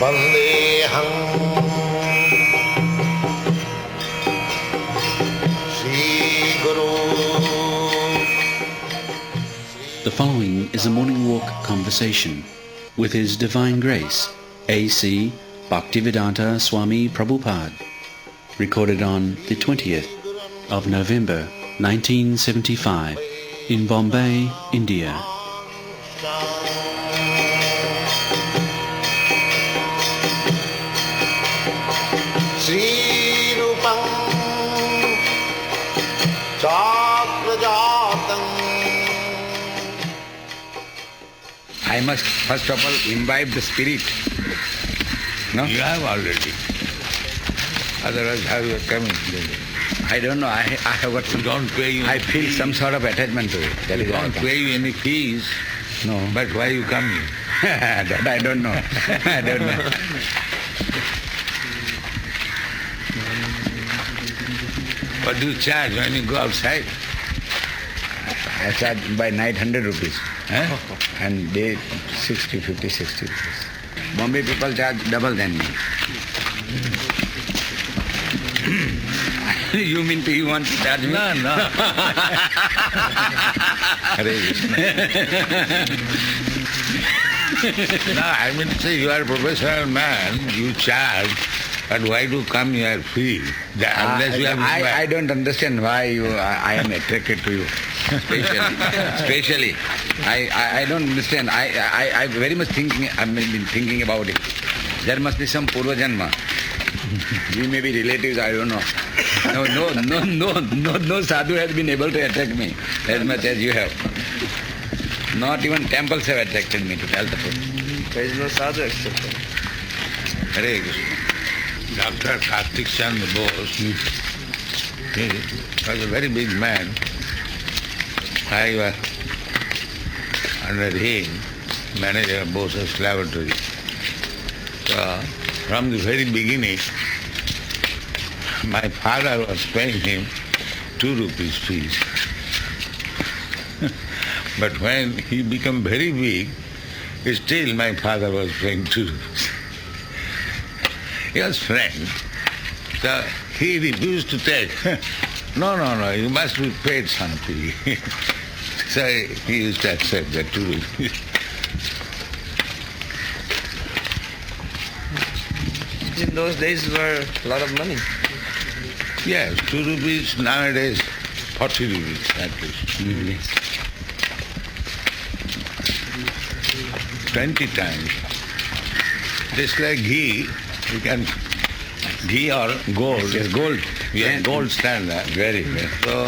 Vandeham Shri Guru. The following is a morning walk conversation with His Divine Grace, A.C. Bhaktivedanta Swami Prabhupada, recorded on the 20th of November 1975 in Bombay, India. Sri Rupam Chakrajatam. I must first of all imbibe the spirit. No? You have already. Otherwise, how you are coming? I don't know. I have got some. Don't pay you. I feel some sort of attachment to it. That You is why I don't come. pay you any fees. No. But why you coming? That I don't know. I don't know. What do you charge when you go outside? I charge by night 100 rupees. Eh? And day 60, 50, 60 rupees. Bombay people charge double than me. You mean you want to charge me? No, no. Hare Krishna. No, I mean to say you are a professional man, you charge, but why do you come here free? Unless you have I don't understand why I am attracted to you. Especially. I don't understand. I very much I've been thinking about it. There must be some Purva Janma. We may be relatives, I don't know. No sadhu has been able to attract me as much as you have. Not even temples have attracted me, to tell the truth. There is no sadhu except that. Hare Krishna. Dr. Kartik Chandra Bose, he was a very big man. I was under him, manager of Bose's laboratory. So, from the very beginning, my father was paying him 2 rupees fees. But when he became very big, still my father was paying 2 rupees. He was friend. So he refused to take. No, you must be paid something. So he used to accept that 2 rupees. In those days were a lot of money. Yes, 2 rupees, nowadays 40 rupees at least. 20 times. Just like ghee, you can, ghee or gold. Yes, gold. Yeah, gold standard. Very, very. So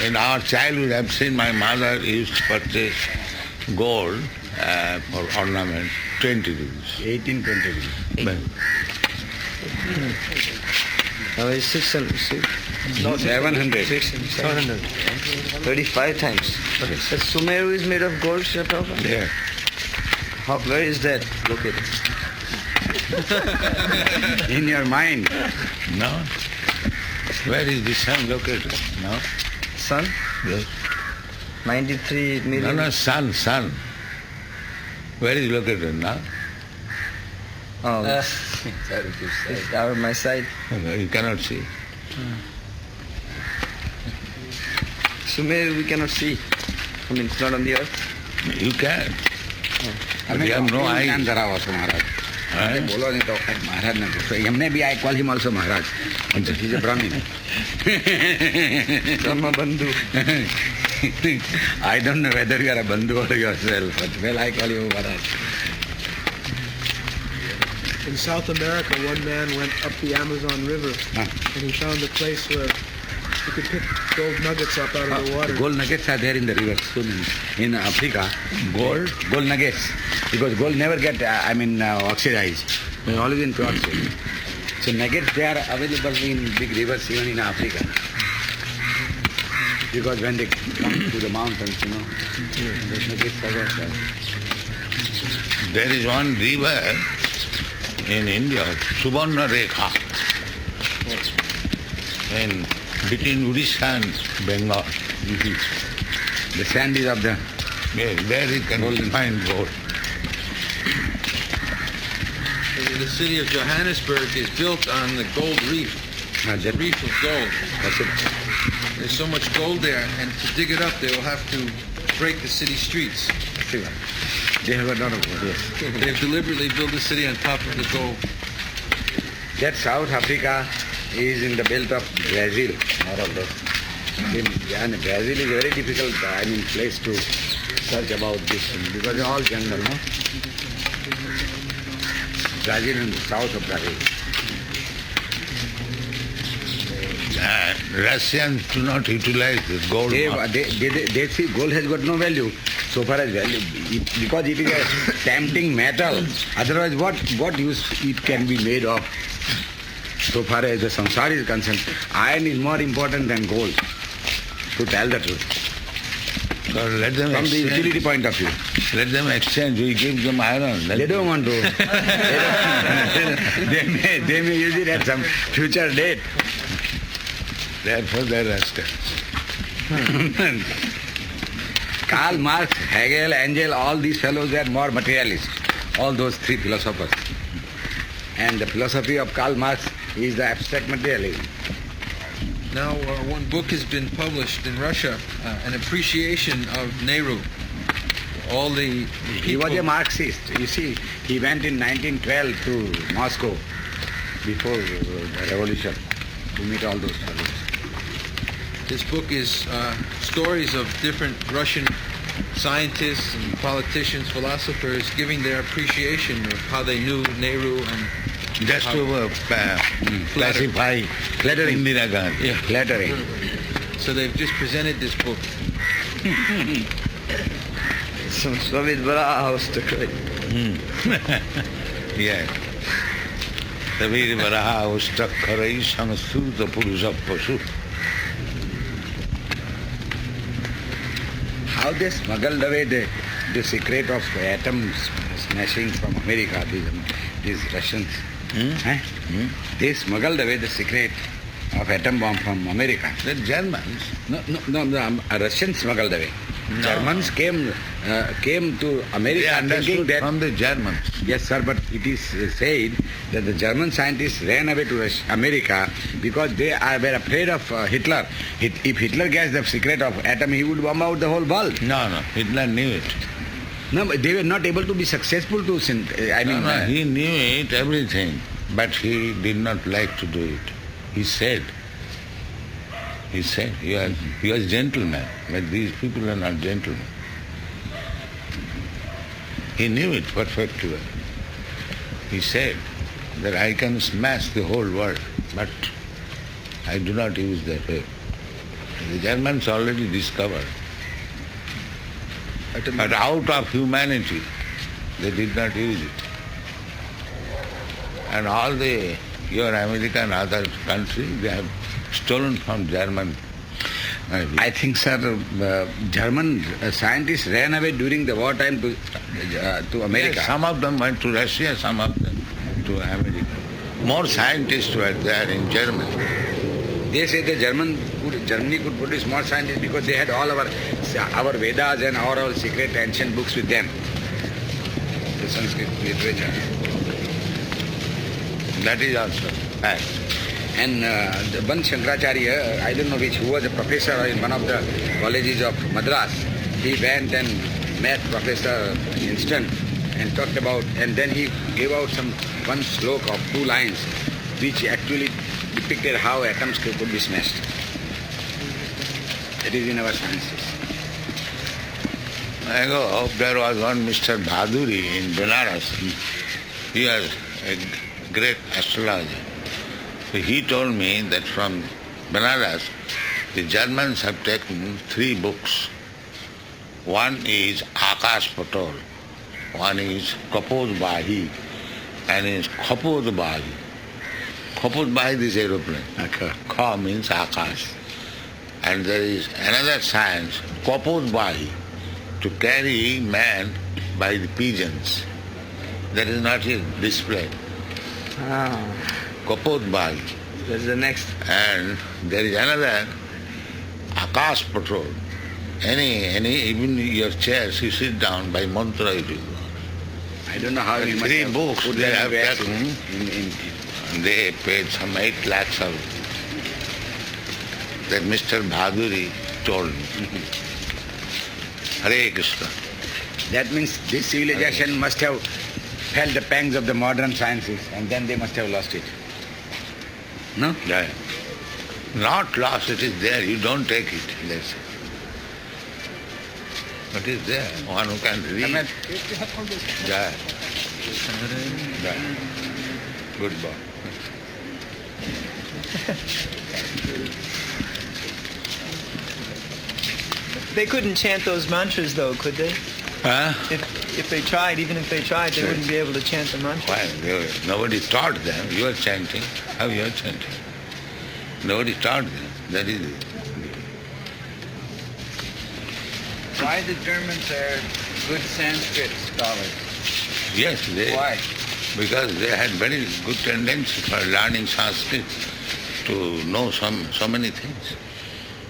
in our childhood, I've seen my mother used to purchase gold for ornament, 20 rupees. 18, 20 rupees. But Now it's 600. No, 700. 700. 35 times. That Sumeru is made of gold, Sri Prabhupada? yeah. Where is that located? In your mind. No? Where is the sun located? No? Sun? Yes. 93 million. No, sun. Where is located now? Oh, it's out of my sight. No, you cannot see. Sumeru we cannot see. I mean, it's not on the earth. You can. I But you have no eyes. ધરાવો છો મહારાજ બોલો નહીં તો મહારાજ ને પૂછો એમને બી I call him also Maharaj. He's a Brahmin. Brahma Bandhu. I don't know whether you are a Bandhu or yourself, but well, I call you Maharaj. In South America, one man went up the Amazon River and he found a place where you could pick gold nuggets up out of the water. Gold nuggets are there in the river soon in Africa. Gold nuggets, because gold never get oxidized. It's always in pure state. So nuggets, they are available in big rivers even in Africa. Because when they come to the mountains, those nuggets are there. There is one river in India, Subarna Rekha, between Odisha and Bengal. The sand is of the... Yes, there you can find gold. The city of Johannesburg is built on the gold reef. It's a reef of gold. That's it. There's so much gold there, and to dig it up, they will have to break the city streets. They have a lot of gold. Yes. They've deliberately built the city on top of the gold. That South Africa is in the belt of Brazil, more or less. And Brazil is a very difficult, place to search about this because it's all jungle, no? Brazil and south of Brazil. Russians do not utilize this gold. They see gold has got no value so far as value, because it is a tempting metal. Otherwise, what use it can be made of? So far as the samsara is concerned, iron is more important than gold, to tell the truth. So let them From the exchange. utility point of view. Let them exchange. We give them iron. They don't want to. they may use it at some future date. Therefore they are rascals. Karl Marx, Hegel, Engel, all these fellows were more materialists. All those three philosophers. And the philosophy of Karl Marx is the abstract materialism. Now, one book has been published in Russia, an appreciation of Nehru. All the people... He was a Marxist. You see, he went in 1912 to Moscow before the revolution to meet all those fellows. This book is stories of different Russian scientists and politicians, philosophers, giving their appreciation of how they knew Nehru and Just to classify Flattering. Indira Gandhi. Yeah. Flattering. So they've just presented this book. Swami Baraha was to cry. Yes. Savir Varaha Ustakharai Samasuta Purusha Pasu. How they smuggled away the secret of atom smashing from America, these Russians. They smuggled away the secret of atom bomb from America. The Germans. No, Russians smuggled away. No. Germans came to America They thinking understood that... from the Germans. Yes, sir, but it is said that the German scientists ran away to America because they were afraid of Hitler. If Hitler gets the secret of atom, he would bomb out the whole world. No, Hitler knew it. No, but they were not able to be successful to... He knew it, everything, but he did not like to do it. He said, he was gentleman, but these people are not gentlemen. He knew it perfectly well. He said that I can smash the whole world, but I do not use that way. The Germans already discovered. But out of humanity, they did not use it. And all your American other countries, they have stolen from German. I think, sir, German scientists ran away during the wartime to America. Yes, some of them went to Russia, some of them to America. More scientists were there in Germany. They say that Germany could produce more scientists because they had all our Vedas and all secret ancient books with them. The Sanskrit literature. That is also fact. And the one Shankaracharya, I don't know who was a professor in one of the colleges of Madras, he went and met Professor Instant and talked about, and then he gave out one slok of 2 lines which actually depicted how atoms could be smashed. That is in our sciences. Ago, there was one Mr. Bhaduri in Benares. He was a great astrologer. So he told me that from Benares, the Germans have taken 3 books. One is Akash Patal, one is Kapod Bahi, and is Kapod Bahi. Kapod Bahi, this aeroplane. Ka means Akash. And there is another science, Kapod Bahi, to carry man by the pigeons. That is not yet displayed. Kapod Bahi. That's the next. And there is another Akash Patrol. Even your chairs, you sit down by mantra it is. I don't know how you must 3 have books put they them have into action. taken. They paid some 8 lakhs of that Mr. Bhaduri told me. Hare Krishna. That means this civilization must have felt the pangs of the modern sciences and then they must have lost it. No? Yeah. Not lost, it is there. You don't take it. That's it. It is there. One who can read. Yeah. Yeah. Good boy. They couldn't chant those mantras though, could they? Huh? If they tried, even if they tried, they wouldn't be able to chant the mantra. Why? Nobody taught them. You are chanting. How you are chanting? Nobody taught them. That is it. Why the Germans are good Sanskrit scholars? Yes, they. Why? Because they had very good tendency for learning Sanskrit to know so many things.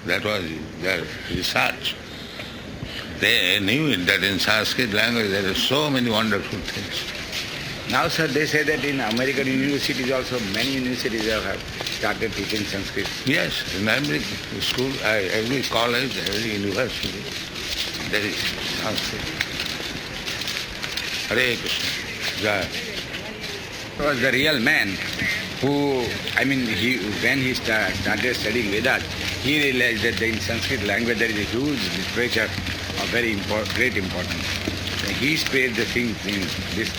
That was their research. They knew that in Sanskrit language there are so many wonderful things. Now, sir, they say that in American universities also, many universities have started teaching Sanskrit. Yes, in every school, every college, every university, there is Sanskrit. Hare Krishna. Jai. It was the real man who, when he started studying Vedas, he realized that in Sanskrit language there is a huge literature of very great importance. And he spread the things in this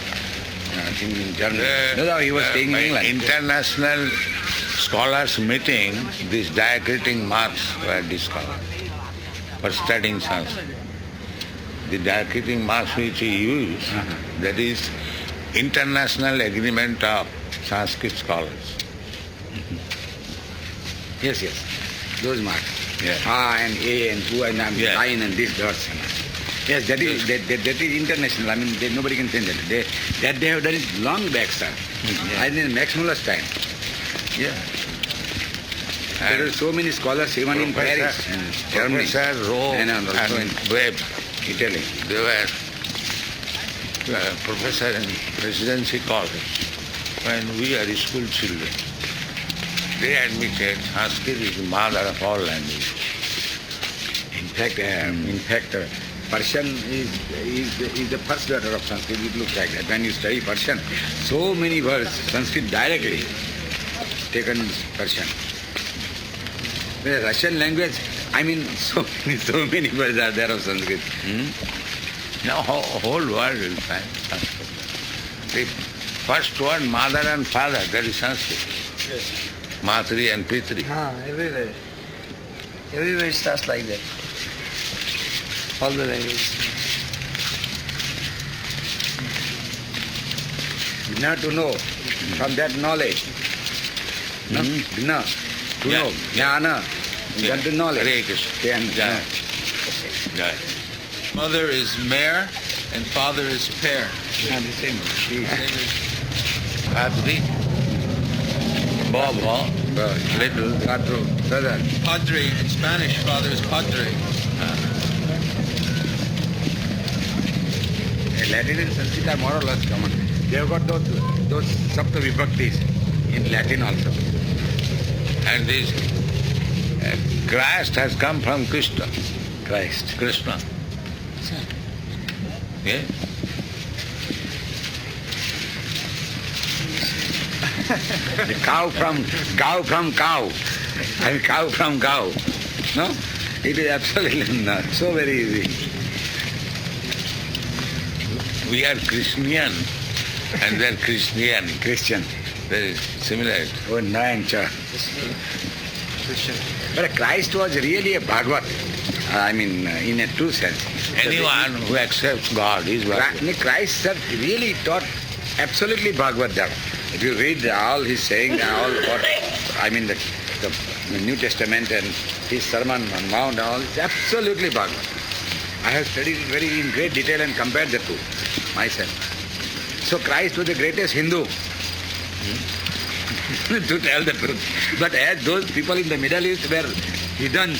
thing in Germany. No, he was staying in England. International scholars meeting, these diacritic marks were discovered for studying Sanskrit. The diacritic marks which he used, that is international agreement of Sanskrit scholars. Yes, those marks. Yeah. And A and who and Yeah. line and this dots. Yes, that is international. Nobody can change that. That they have done it long back, sir. I think in Max Muller's time. Yeah. There are so many scholars even in Paris, Germany, Professor Rowe and also in Webb, Italy. they were professor in Presidency College when we are school children. They admitted Sanskrit is the mother of all languages. In fact, Persian is the first letter of Sanskrit. It looks like that. When you study Persian, so many words, Sanskrit directly taken Persian. The Russian language, so many words are there of Sanskrit. Now whole world will find Sanskrit. The first word, mother and father, that is Sanskrit. Yes. Matri and Pitri. Everywhere. Everywhere it starts like that. All the languages. Gna to know, from that knowledge. No? Gna, to Yeah. know. Jnana, Yeah. that the knowledge. Hare Krishna. Then, Jai. Jai. Mother is mare and father is pear. the same. Same as Patri, Bob, little, Katru, brother. padre in Spanish, father is padre. Latin and Sanskrit are more or less common. They have got those sapta vibhaktis in Latin also. and this Christ has come from Krishna. Christ. Krishna. Yeah? The cow from cow. Cow from cow. No? It is absolutely not. So very easy. We are Krishnian and they are Christian. Christian. There is similarity. Oh, Nayancha. Christian. But Christ was really a Bhagavat. In a true sense. Anyone who accepts God is Bhagavat. Christ sir, really taught absolutely Bhagavad Gita. If you read all his sayings, the New Testament and his sermon on Mount, all it's absolutely Bhagavad. I have studied it very in great detail and compared the two myself. So Christ was the greatest Hindu. To tell the truth. But as those people in the Middle East were hidden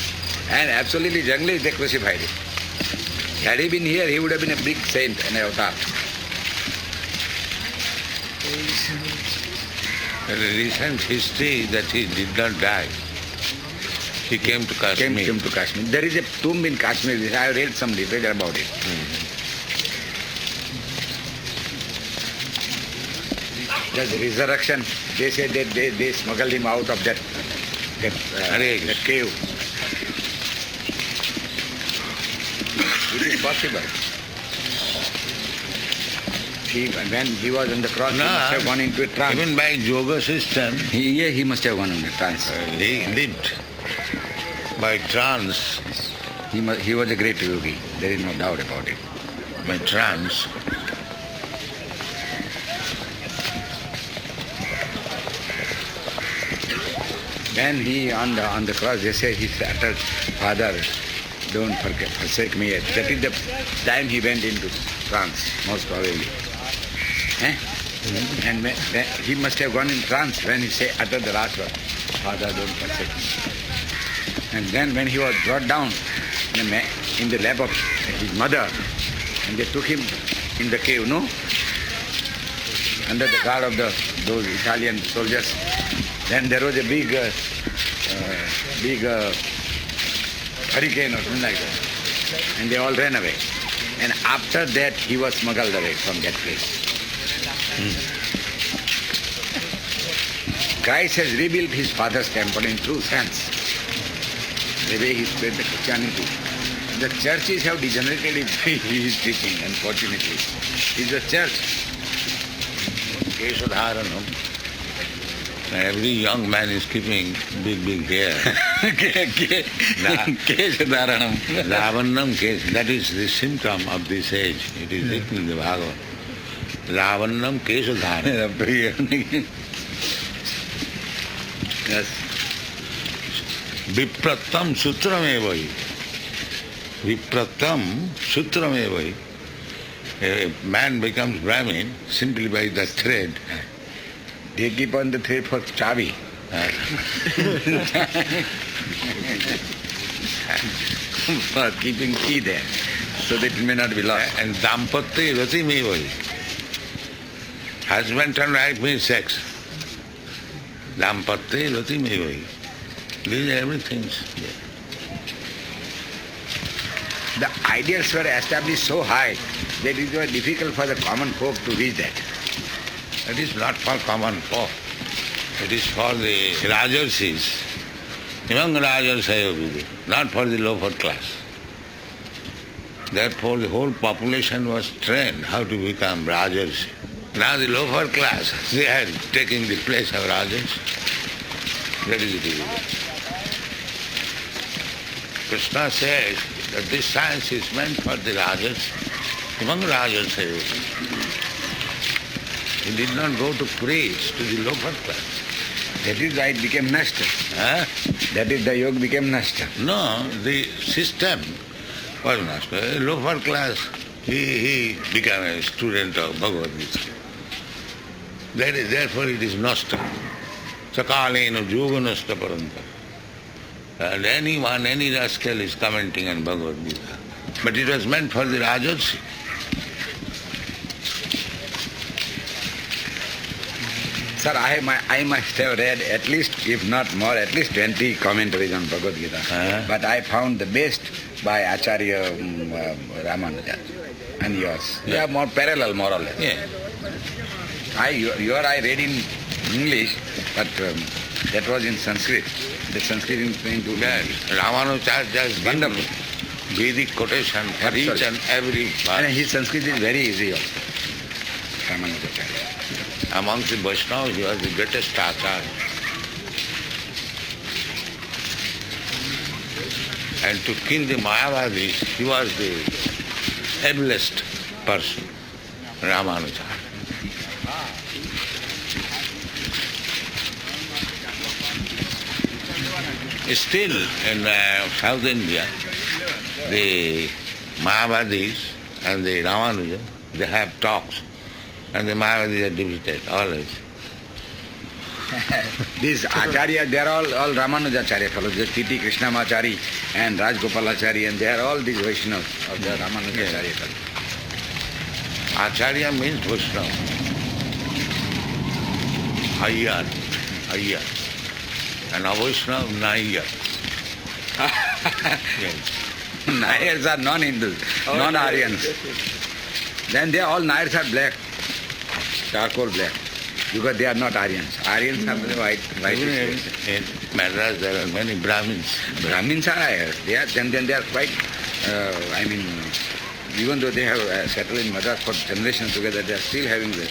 and absolutely junglist, they crucified him. Had he been here, he would have been a big saint and avatar. The recent history that he did not die. He came to Kashmir. Came to Kashmir. There is a tomb in Kashmir. I have read some literature about it. There's resurrection. They say that they smuggled him out of that cave. It is possible. When he was on the cross, he must have gone into a trance. Even by yoga system, He must have gone into a trance. he lived by trance. He was a great yogi. There is no doubt about it. By trance. When he on the cross, they say he uttered, "Father, don't forsake me yet." That is the time he went into trance, most probably. And he must have gone in trance when he uttered the last word, "Father, don't forsake me." And then when he was brought down in the lap of his mother, and they took him in the cave, no? Under the guard of those Italian soldiers. Then there was a big hurricane or something like that. And they all ran away. And after that, he was smuggled away from that place. Christ has rebuilt his father's temple in true sense. The way he spread the Christianity. The churches have degenerated in his teaching, unfortunately. It's a church. Keshodharanam. Every young man is keeping big hair. Keshodharanam. Lavannam Kesh. That is the symptom of this age. It is written in the Bhagavad. Lavannam Keshodharanam. Yes. Viprattam Sutramevahi. Viprattam Sutramevahi. A man becomes Brahmin simply by the thread. They keep on the thread for chavi. For keeping key there, so that it may not be lost. And Dampatya Ratimevahi. Husband and wife means sex. Dampatya Ratimevahi. These are everything. The ideals were established so high that it was difficult for the common folk to reach that. It is not for common folk. It is for the Rajarsis. Among Rajarsayavidi, not for the lower class. Therefore the whole population was trained how to become Rajarsi. Now the lower class, they are taking the place of Rajas. That is the reason. Krishna says that this science is meant for the Rajas, among Rajarsayavidi. He did not go to preach to the lower class. That is why it became Nashta. That is the yoga became Nashta. No, the system was Nashta. Lower class, he became a student of Bhagavad Gita. Therefore it is Nashta. Sakalena yoga Nashta paranta. And anyone, any rascal is commenting on Bhagavad Gita. But it was meant for the Rajarsi. Sir, I must have read at least, if not more, at least 20 commentaries on Bhagavad Gita. But I found the best by Acharya Ramanuja and yours. They are more parallel, more or less. Yeah. I read in English, but that was in Sanskrit. The Sanskrit is going to Ramanuja just given Vedic quotation for each and every verse. And his Sanskrit is very easy also. Ramanujacharya. Amongst the Vaishnavas, he was the greatest acharya. And to kill the Mayavadis, he was the ablest person, Ramanuja. Still in South India, the Mayavadis and the Ramanuja, they have talks. And the Mayavadis are defeated, always. These Acharyas, they are all Ramanujacharya fellows. Just T.T. Krishnamachari and Rajgopalachari, and they are all these Vaishnavas of the Ramanujacharya fellows. Acharya means Vaishnava. Ayyar. And a Vaishnava, Nayyar. Yes. Nayars are non-Hindus, non-Aryans. Then they all Nayars are black, charcoal black, because they are not Aryans. Aryans are the white. Even in Madras there are many Brahmins. Brahmins are Aryans. Then they are quite, even though they have settled in Madras for generations together, they are still having the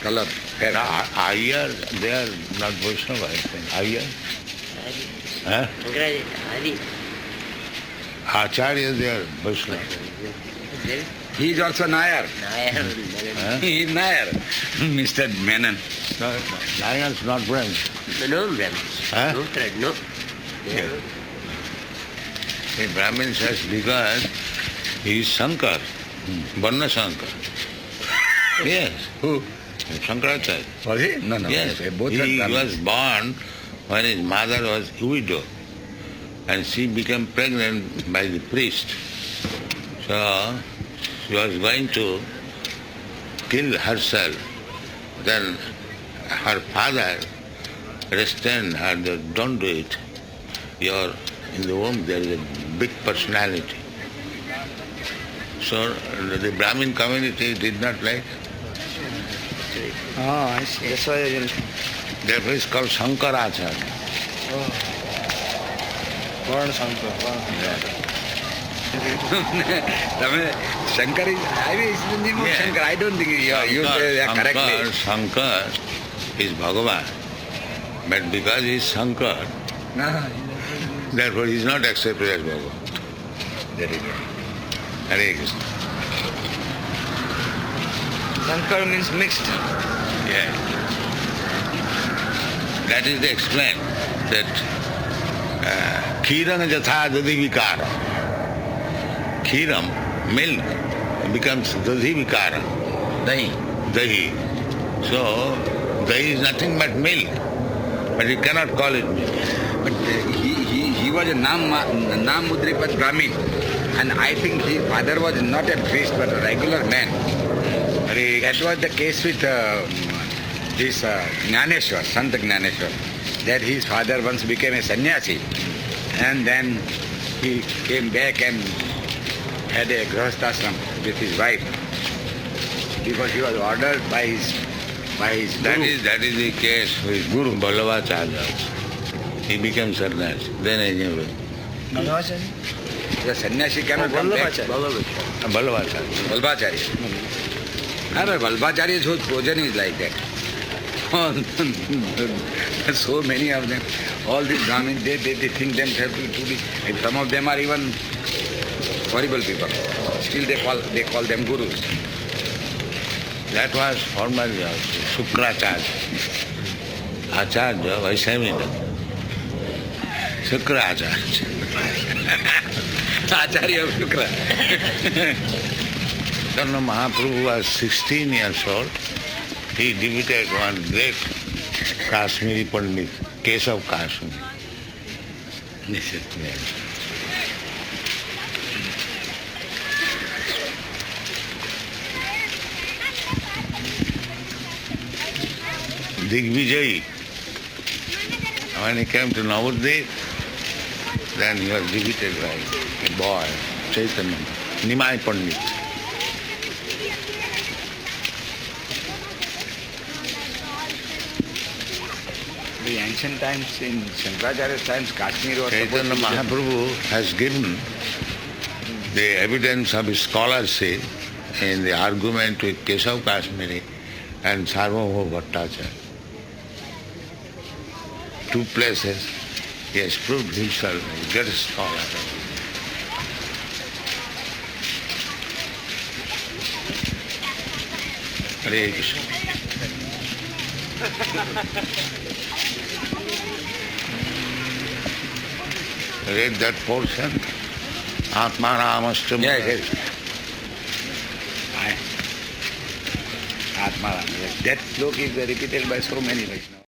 color, hair. Ayyar, they are not Vaishnava, I think. Ayyar? Huh? Acharya, they are Vaishnava. He is also Nayar. Huh? He is Nayar. Mr. Menon. No, Nayar is not Brahmin. No, Brahmin. Huh? No thread, no. Yeah. The Brahmin says because he is Shankar, Varna Shankar. Yes. Who? Shankaracharya. Was he? No. Yes. Both are He Brahmins. was born when his mother was a widow and she became pregnant by the priest. So she was going to kill herself. Then her father restrained her that don't do it. You're in the womb, there is a big personality. So the Brahmin community did not like. Oh, I see. That's why I didn't. Therefore it's called Shankaracharya. Varna Shankar. Shankar is, it's the name of Yeah. Shankar. I don't think you say that correctly. Shankar is Bhagavan. But because he is Shankar, therefore he is not accepted as Bhagavan. Very good. Hare Krishna. Shankar means mixed. Yeah. That is to explain that Khiram jatha dadi vikara. Khiram, milk, becomes dadi vikara. Dahi. Dahi. So, dahi is nothing but milk. But you cannot call it milk. But he was a Nam Mudripat Brahmin. And I think his father was not a priest but a regular man. That was the case with this Jnaneshwar, Sant Jnaneshwar. That his father once became a sannyasi. And then he came back and had a grahasthashram with his wife. Because he was ordered by his guru. That is the case with Guru Ballavacharya. He became sannyasi. Then anyway. The sannyasi cannot come back. Ballavacharya. Balbacharya. Balbacharya's whole progeny is like that. So many of them, all these Brahmins, they think themselves to be, and some of them are even horrible people. Still they call them gurus. That was formerly Shukracharya. Acharya Vaishnavina. Shukracharya. Acharya of Shukra. Chaitanya Mahaprabhu was 16 years old. He defeated one great Kashmiri Pandit, Keshav Kashmiri. Digvijay. When he came to Navadvip, then he was defeated by a boy, Chaitanya, Nimai Pandit. The ancient times, in Shankaracharya's times, Kashmir was supposed Chaitanya to be the- Mahaprabhu has given the evidence of his scholarship in the argument with Keshav Kashmiri and Sarvabhauma Bhattacharya. Two places he has proved himself a great scholar. Hare Krishna. Read that portion. Atmanamastam. Yes. Atma. That sloka is repeated by so many Vaishnavas.